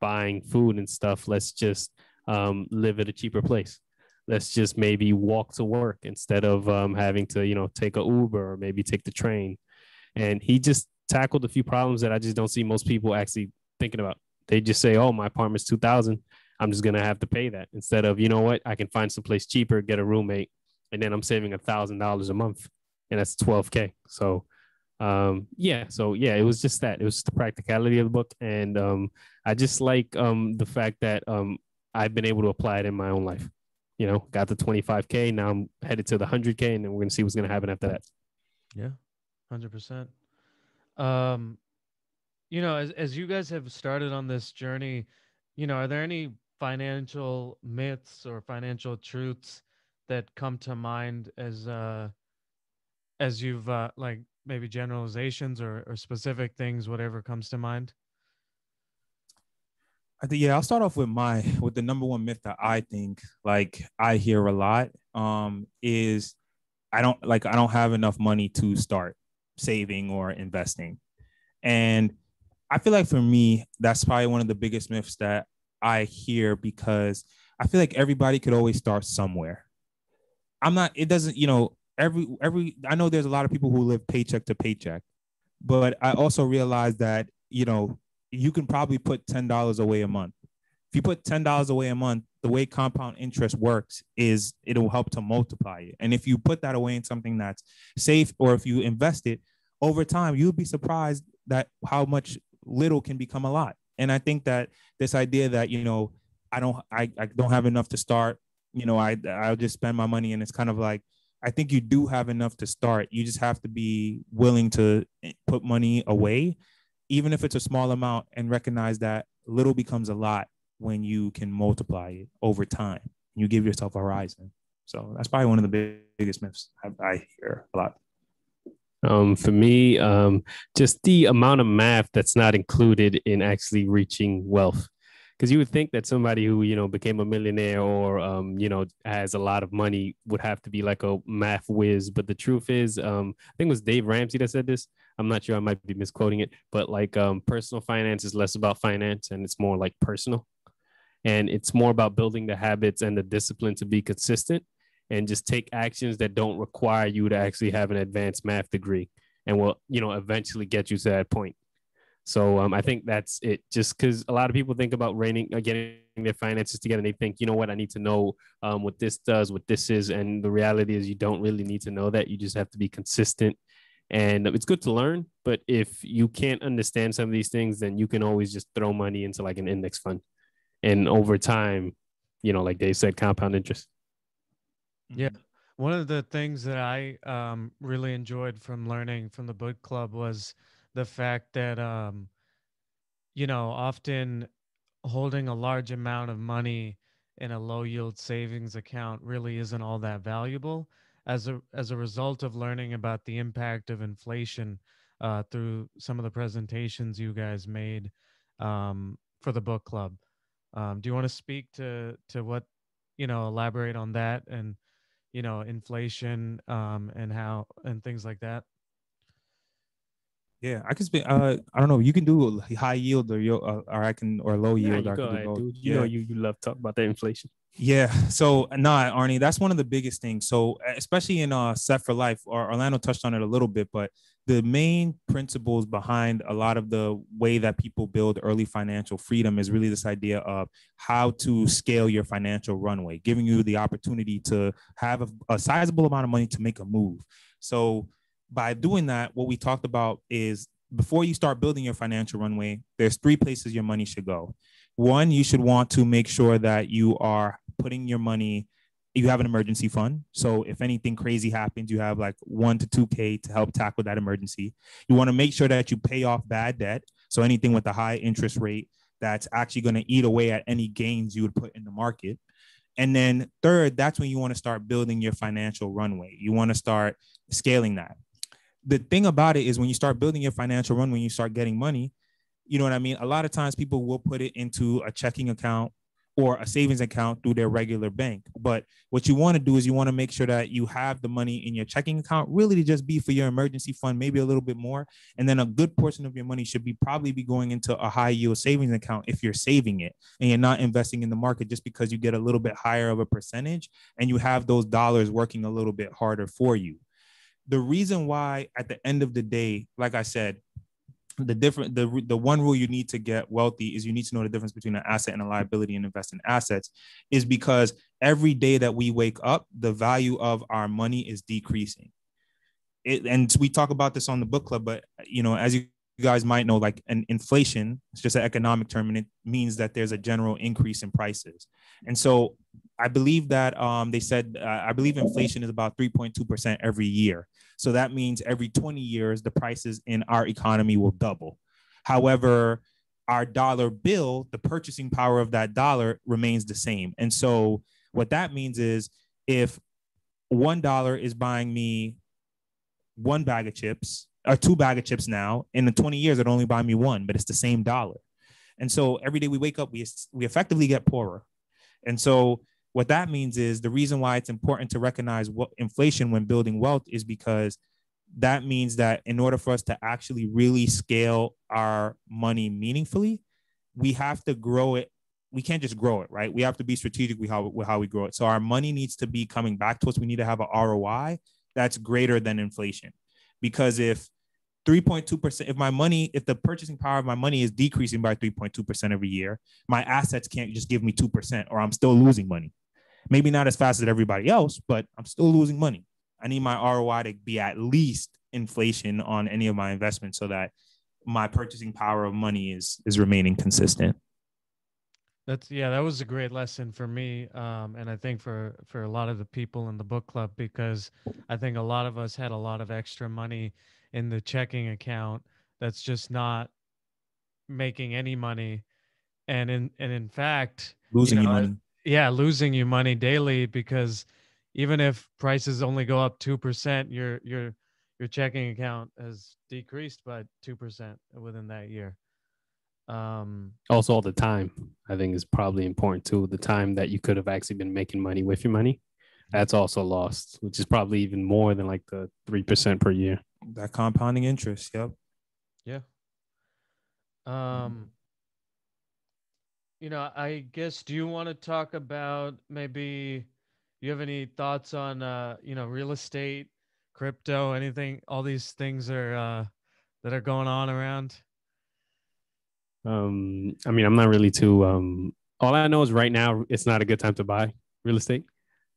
buying food and stuff, let's just live at a cheaper place. Let's just maybe walk to work instead of having to, take a Uber or maybe take the train. And he just tackled a few problems that I just don't see most people actually thinking about. They just say, "Oh, my apartment's 2,000. I'm just gonna have to pay that." Instead of, you know what, I can find someplace cheaper, get a roommate, and then I'm saving $1,000 a month, and that's 12K. So yeah, it was just that. It was just the practicality of the book, and I just like the fact that I've been able to apply it in my own life. Got the 25K. Now I'm headed to the 100K, and then we're gonna see what's gonna happen after that. Yeah, 100%. Um, as you guys have started on this journey, are there any financial myths or financial truths that come to mind as you've like maybe generalizations or specific things, whatever comes to mind? I think, yeah, I'll start off with the number one myth that I think like I hear a lot is I don't have enough money to start saving or investing. And I feel like for me, that's probably one of the biggest myths that I hear because I feel like everybody could always start somewhere. I'm not, it doesn't, I know there's a lot of people who live paycheck to paycheck, but I also realize that, you can probably put $10 away a month. If you put $10 away a month, the way compound interest works is it'll help to multiply it. And if you put that away in something that's safe, or if you invest it over time, you'll be surprised that how much little can become a lot. And I think that this idea that, I don't have enough to start, I'll just spend my money. And it's kind of like, I think you do have enough to start. You just have to be willing to put money away, even if it's a small amount, and recognize that little becomes a lot when you can multiply it over time. You give yourself a horizon. So that's probably one of the biggest myths I hear a lot. For me, just the amount of math that's not included in actually reaching wealth. Because you would think that somebody who, became a millionaire or, has a lot of money would have to be like a math whiz. But the truth is, I think it was Dave Ramsey that said this. I'm not sure, I might be misquoting it, but like personal finance is less about finance and it's more like personal. And it's more about building the habits and the discipline to be consistent and just take actions that don't require you to actually have an advanced math degree and will, eventually get you to that point. So I think that's it. Just because a lot of people think about getting their finances together, and they think, you know what, I need to know what this does, what this is, and the reality is you don't really need to know that. You just have to be consistent, and it's good to learn. But if you can't understand some of these things, then you can always just throw money into like an index fund, and over time, like they said, compound interest. Yeah. One of the things that I really enjoyed from learning from the book club was the fact that, often holding a large amount of money in a low yield savings account really isn't all that valuable. As a result of learning about the impact of inflation through some of the presentations you guys made for the book club. Do you want to speak to what, elaborate on that and, inflation and how and things like that? Yeah, I can speak. I don't know. You can do high yield or I can or low Yeah, yield. you Or I go can do ahead, both. dude. Yeah, You love talk about the inflation. yeah. So nah, Arnie, that's one of the biggest things. So especially in Set for Life, or Orlando touched on it a little bit, but the main principles behind a lot of the way that people build early financial freedom is really this idea of how to scale your financial runway, giving you the opportunity to have a sizable amount of money to make a move. So by doing that, what we talked about is before you start building your financial runway, there's three places your money should go. One, you should want to make sure that you are putting your money, you have an emergency fund. So if anything crazy happens, you have like 1 to 2K to help tackle that emergency. You want to make sure that you pay off bad debt. So anything with a high interest rate that's actually going to eat away at any gains you would put in the market. And then third, that's when you want to start building your financial runway. You want to start scaling that. The thing about it is when you start building your financial runway, when you start getting money, you know what I mean? A lot of times people will put it into a checking account or a savings account through their regular bank. But what you want to do is you want to make sure that you have the money in your checking account really to just be for your emergency fund, maybe a little bit more. And then a good portion of your money should be probably be going into a high yield savings account if you're saving it and you're not investing in the market just because you get a little bit higher of a percentage and you have those dollars working a little bit harder for you. The reason why at the end of the day, like I said, the one rule you need to get wealthy is you need to know the difference between an asset and a liability and invest in assets, is because every day that we wake up, the value of our money is decreasing. And we talk about this on the book club, but as you guys might know, like an inflation, it's just an economic term, and it means that there's a general increase in prices. And so I believe that they said, I believe inflation is about 3.2% every year. So that means every 20 years, the prices in our economy will double. However, our dollar bill, the purchasing power of that dollar remains the same. And so what that means is if $1 is buying me one bag of chips or two bag of chips now, in the 20 years, it'll only buy me one, but it's the same dollar. And so every day we wake up, we effectively get poorer. And so what that means is the reason why it's important to recognize what inflation when building wealth is because that means that in order for us to actually really scale our money meaningfully, we have to grow it. We can't just grow it, right? We have to be strategic with how we grow it. So our money needs to be coming back to us. We need to have an ROI that's greater than inflation. Because if 3.2%, if the purchasing power of my money is decreasing by 3.2% every year, my assets can't just give me 2% or I'm still losing money. Maybe not as fast as everybody else, but I'm still losing money. I need my ROI to be at least inflation on any of my investments so that my purchasing power of money is remaining consistent. That was a great lesson for me, and I think for a lot of the people in the book club, because I think a lot of us had a lot of extra money in the checking account that's just not making any money, and in fact, Losing you money. losing you money daily, because even if prices only go up 2%, your checking account has decreased by 2% within that year. Also, all the time, I think, is probably important too. The time that you could have actually been making money with your money, that's also lost, which is probably even more than like the 3% per year. That compounding interest. Yep. Yeah. I guess, do you want to talk about, maybe you have any thoughts on real estate, crypto, anything, all these things are that are going on around? I mean, I'm not really too all I know is right now it's not a good time to buy real estate.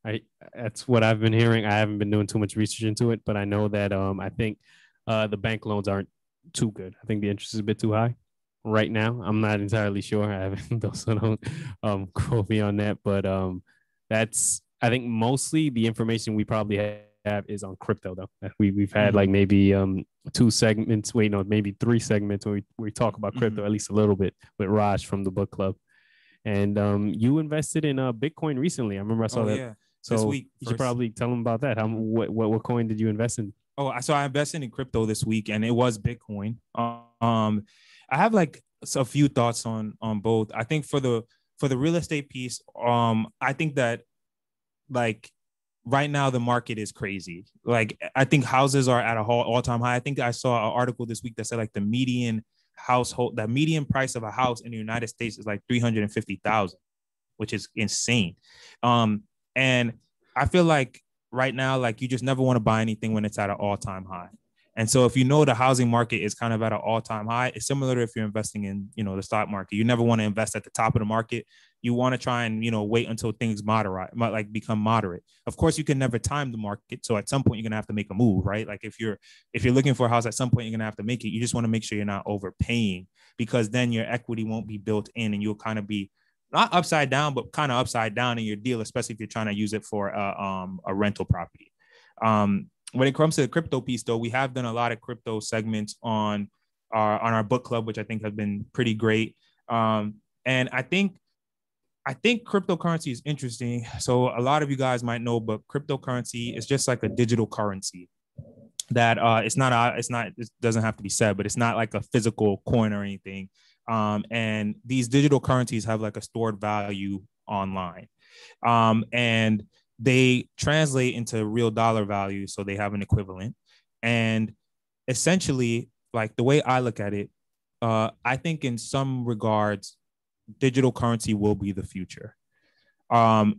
I That's what I've been hearing. I haven't been doing too much research into it, but I know that I think the bank loans aren't too good. I think the interest is a bit too high right now. I'm not entirely sure. I haven't, so don't quote me on that. But that's, I think, mostly the information we probably have is on crypto, though. We've had like maybe two segments, maybe three segments where we talk about crypto at least a little bit with Raj from the book club. And you invested in Bitcoin recently. I remember I saw that. Yeah. So this week, you should probably tell them about that. What coin did you invest in? Oh, so I invested in crypto this week, and it was Bitcoin. I have like a few thoughts on both. I think for the real estate piece, I think that like right now the market is crazy. Like I think houses are at a all-time high. I think I saw an article this week that said like the median price of a house in the United States is like 350,000, which is insane. And I feel like right now, like you just never want to buy anything when it's at an all-time high. And so if you know the housing market is kind of at an all-time high, it's similar to if you're investing in, the stock market. You never want to invest at the top of the market. You want to try and, wait until things become moderate. Of course, you can never time the market. So at some point, you're going to have to make a move, right? Like if you're looking for a house, at some point, you're going to have to make it. You just want to make sure you're not overpaying, because then your equity won't be built in and you'll kind of be not upside down, but kind of upside down in your deal, especially if you're trying to use it for a rental property. When it comes to the crypto piece, though, we have done a lot of crypto segments on our book club, which I think has been pretty great. And I think cryptocurrency is interesting. So a lot of you guys might know, but cryptocurrency is just like a digital currency that it doesn't have to be said, but it's not like a physical coin or anything. And these digital currencies have like a stored value online. And they translate into real dollar value. So they have an equivalent. And essentially, like the way I look at it, I think in some regards, digital currency will be the future. I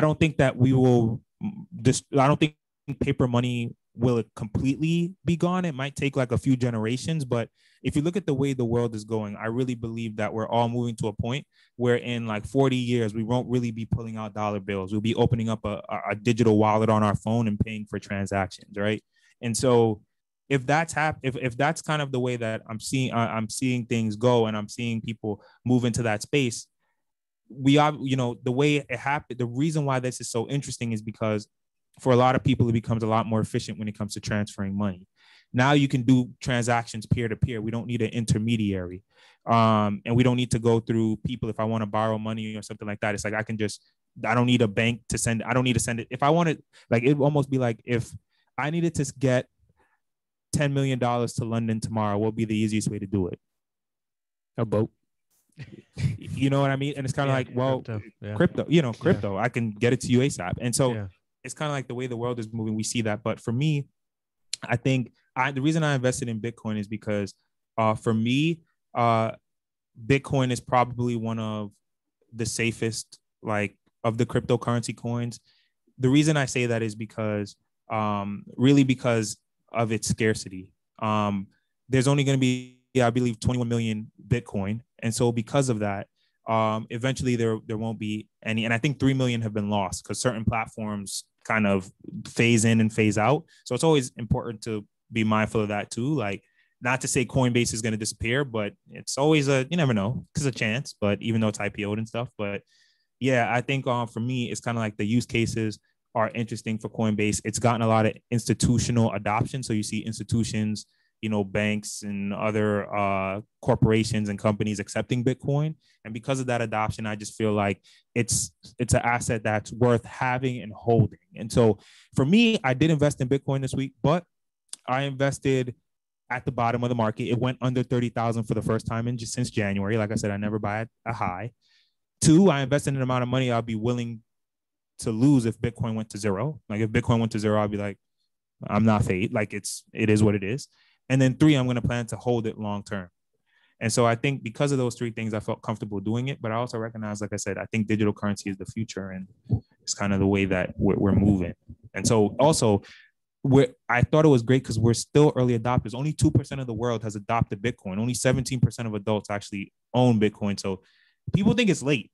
don't think that we will I don't think paper money will completely be gone. It might take like a few generations, but if you look at the way the world is going, I really believe that we're all moving to a point where in like 40 years, we won't really be pulling out dollar bills. We'll be opening up a digital wallet on our phone and paying for transactions, right? And so if that's kind of the way that I'm seeing things go, and I'm seeing people move into that space, we are, the way it happened, the reason why this is so interesting is because for a lot of people, it becomes a lot more efficient when it comes to transferring money. Now you can do transactions peer to peer. We don't need an intermediary. And we don't need to go through people. If I want to borrow money or something like that, it's like I don't need a bank to send. I don't need to send it. If I wanted, like, it would almost be like if I needed to get $10 million to London tomorrow, what would be the easiest way to do it? A boat. You know what I mean? And it's kind of like, well, crypto, I can get it to you ASAP. And so it's kind of like the way the world is moving. We see that. But for me, I think the reason I invested in Bitcoin is because for me, Bitcoin is probably one of the safest, like, of the cryptocurrency coins. The reason I say that is because really because of its scarcity. There's only going to be, I believe, 21 million Bitcoin. And so because of that, eventually there won't be any. And I think 3 million have been lost because certain platforms kind of phase in and phase out. So it's always important to be mindful of that too. Like, not to say Coinbase is going to disappear, but it's always you never know, because a chance, but even though it's IPO'd and stuff. But yeah, I think for me, it's kind of like the use cases are interesting for Coinbase. It's gotten a lot of institutional adoption. So you see institutions, banks and other corporations and companies accepting Bitcoin. And because of that adoption, I just feel like it's an asset that's worth having and holding. And so for me, I did invest in Bitcoin this week, but I invested at the bottom of the market. It went under 30,000 for the first time since January. Like I said, I never buy at a high. 2, I invested in an amount of money I'll be willing to lose if Bitcoin went to zero. Like, if Bitcoin went to zero, I'll be like, I'm not fade. Like, it is what it is. And then 3, I'm going to plan to hold it long term. And so I think because of those 3 things, I felt comfortable doing it. But I also recognize, like I said, I think digital currency is the future, and it's kind of the way that we're moving. And so also, I thought it was great because we're still early adopters. Only 2% of the world has adopted Bitcoin. Only 17% of adults actually own Bitcoin. So people think it's late.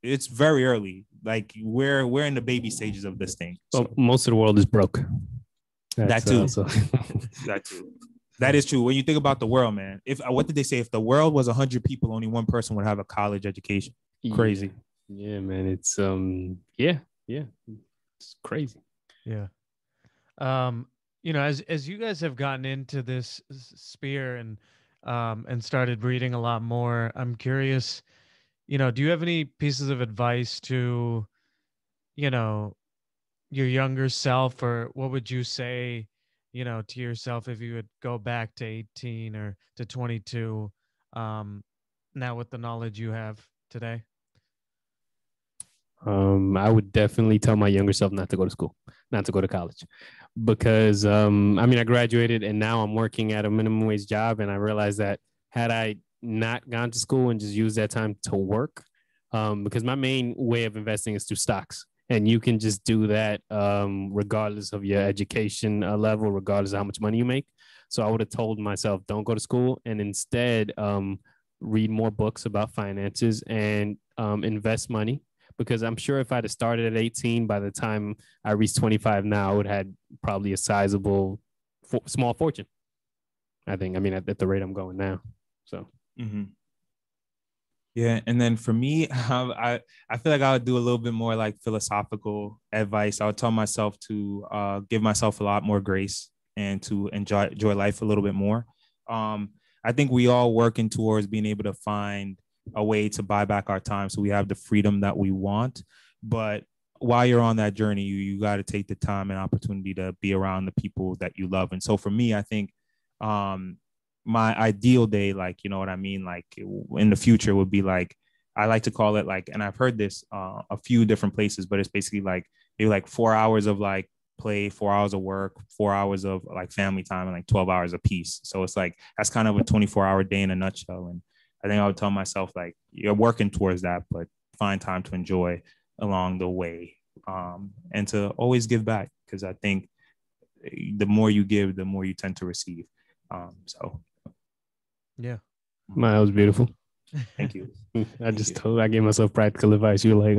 It's very early. Like, we're in the baby stages of this thing. So most of the world is broke. That too. That too. That is true. When you think about the world, man, what did they say? If the world was 100 people, only one person would have a college education. Crazy. Yeah, man. It's it's crazy. Yeah. As you guys have gotten into this sphere and started reading a lot more, I'm curious, do you have any pieces of advice to, your younger self, or what would you say, to yourself if you would go back to 18 or to 22, now with the knowledge you have today? I would definitely tell my younger self not to go to school, not to go to college, because I graduated and now I'm working at a minimum wage job, and I realized that had I not gone to school and just used that time to work, because my main way of investing is through stocks, and you can just do that regardless of your education level, regardless of how much money you make. So I would have told myself, don't go to school, and instead read more books about finances and invest money. Because I'm sure if I'd have started at 18, by the time I reached 25 now, I would have had probably a sizable small fortune. I think, at the rate I'm going now. So. Mm-hmm. Yeah, and then for me, I feel like I would do a little bit more like philosophical advice. I would tell myself to give myself a lot more grace and to enjoy life a little bit more. Um, I think we all working towards being able to find a way to buy back our time so we have the freedom that we want. But while you're on that journey, you got to take the time and opportunity to be around the people that you love. And so for me, I think um, my ideal day, like, you know what I mean, like in the future would be like, I like to call it like, and I've heard this a few different places, but it's basically like maybe like 4 hours of like play, 4 hours of work, 4 hours of like family time, and like 12 hours of peace. So it's like that's kind of a 24-hour day in a nutshell. And I think I would tell myself like you're working towards that, but find time to enjoy along the way, and to always give back, because I think the more you give, the more you tend to receive. So Yeah. Man, was beautiful. thank you. I gave myself practical advice. You were like,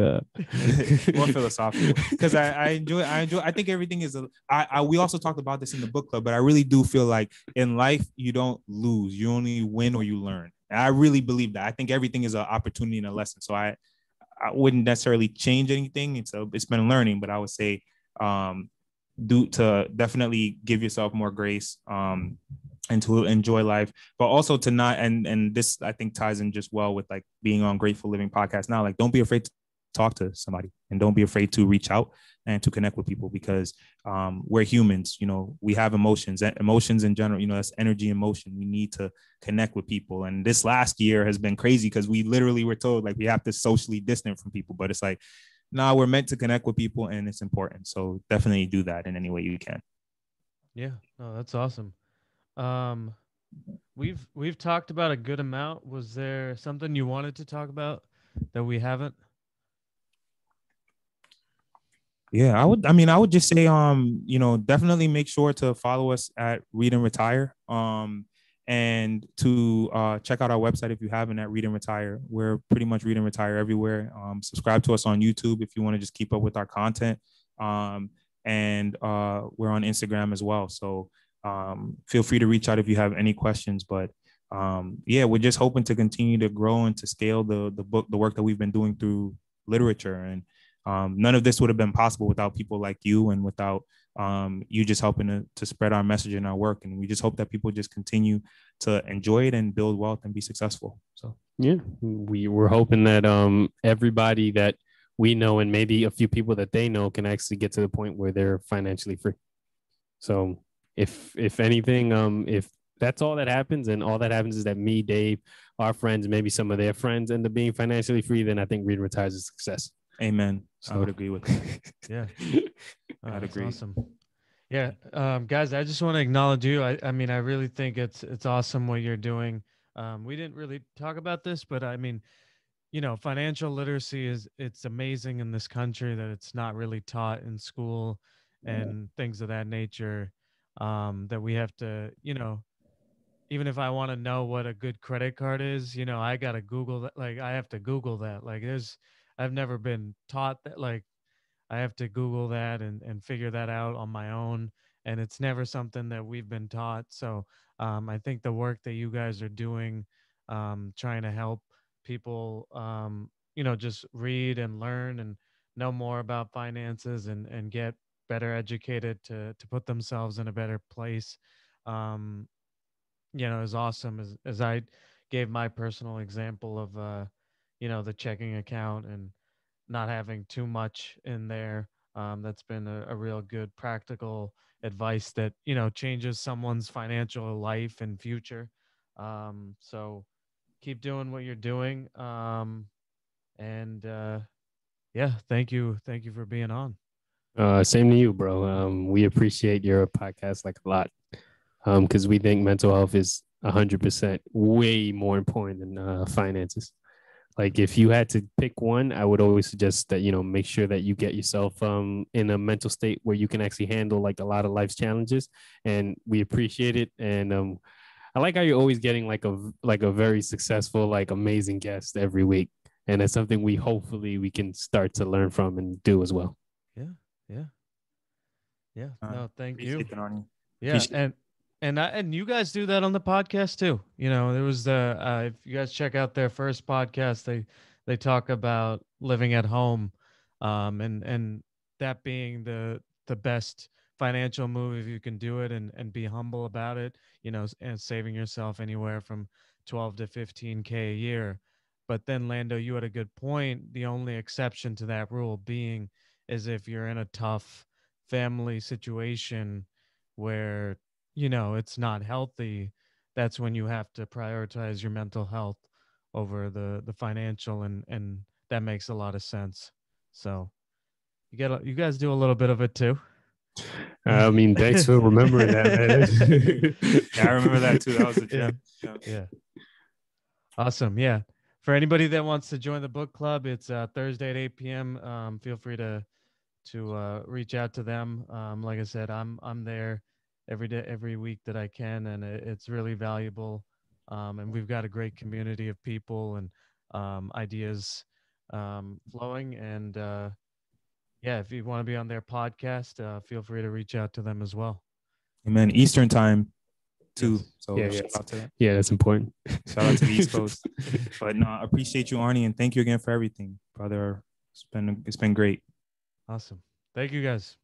More philosophical, because I enjoy. I think everything is we also talked about this in the book club, but I really do feel like in life you don't lose, you only win or you learn. And I really believe that. I think everything is an opportunity and a lesson. So I wouldn't necessarily change anything. It's been learning, but I would say um do to definitely give yourself more grace, and to enjoy life, but also to not, and this I think ties in just well with like being on Grateful Living podcast now. Like, don't be afraid to talk to somebody, and don't be afraid to reach out and to connect with people, because we're humans. You know, we have emotions. Emotions in general, you know, that's energy and motion. We need to connect with people. And this last year has been crazy because we literally were told like we have to socially distant from people, but it's like, nah, we're meant to connect with people, and it's important. So definitely do that in any way you can. Yeah. Oh, that's awesome. Um, we've talked about a good amount. Was there something you wanted to talk about that we haven't? Yeah, I would just say, you know, definitely make sure to follow us at Read and Retire. And to check out our website if you haven't, at Read and Retire. We're pretty much Read and Retire everywhere. Subscribe to us on YouTube if you want to just keep up with our content. Um, and we're on Instagram as well. So feel free to reach out if you have any questions. But yeah, we're just hoping to continue to grow and to scale the work that we've been doing through literature. And none of this would have been possible without people like you, and without you just helping to spread our message and our work. And we just hope that people just continue to enjoy it and build wealth and be successful. So yeah, we were hoping that everybody that we know and maybe a few people that they know can actually get to the point where they're financially free. So if anything, if that's all that happens, and all that happens is that me, Dave, our friends, maybe some of their friends end up being financially free, then I think Read and Retire is a success. amen. So I would agree with that. Yeah. Oh, I'd that's agree. awesome. Yeah, guys, I just want to acknowledge you. I mean, I really think it's awesome what you're doing. We didn't really talk about this, but I mean, financial literacy it's amazing in this country that it's not really taught in school and things of that nature. That we have to, even if I want to know what a good credit card is, I gotta Google that. Like, I have to Google that. Like, I've never been taught that. Like, I have to Google that and figure that out on my own. And it's never something that we've been taught. So I think the work that you guys are doing, trying to help people, just read and learn and know more about finances and get better educated to put themselves in a better place, um, is awesome. As I gave my personal example of, the checking account and not having too much in there. That's been a real good practical advice that changes someone's financial life and future. So keep doing what you're doing. And yeah, thank you for being on. same to you, bro. We appreciate your podcast like a lot, because we think mental health is 100% way more important than finances. Like, if you had to pick one, I would always suggest that make sure that you get yourself in a mental state where you can actually handle like a lot of life's challenges. And we appreciate it. And I like how you're always getting like a very successful, like amazing guest every week. And it's something we hopefully we can start to learn from and do as well. Yeah, yeah, yeah. No, thank you. Appreciate that, Arnie. Yeah, Appreciate and And you guys do that on the podcast too. You know, there was the if you guys check out their first podcast, they talk about living at home, and that being the best financial move if you can do it and be humble about it. You know, and saving yourself anywhere from 12 to 15K a year. But then Lando, you had a good point. The only exception to that rule being is if you're in a tough family situation where it's not healthy. That's when you have to prioritize your mental health over the financial, and that makes a lot of sense. So you guys do a little bit of it too. I mean, thanks for remembering that, man. Yeah, I remember that too. That was a Yeah. gem. Yeah. Yeah. Awesome. Yeah. For anybody that wants to join the book club, it's Thursday at 8 p.m. Feel free to reach out to them. Like I said, I'm there every day, every week that I can, and it's really valuable. And we've got a great community of people and ideas flowing. And yeah, if you want to be on their podcast, feel free to reach out to them as well. Amen. Eastern time too. Yes. So Yeah, shout out to that. Yeah, that's important. Shout out to the East Coast. But no, I appreciate you, Arnie, and thank you again for everything, brother. It's been great. Awesome. Thank you guys.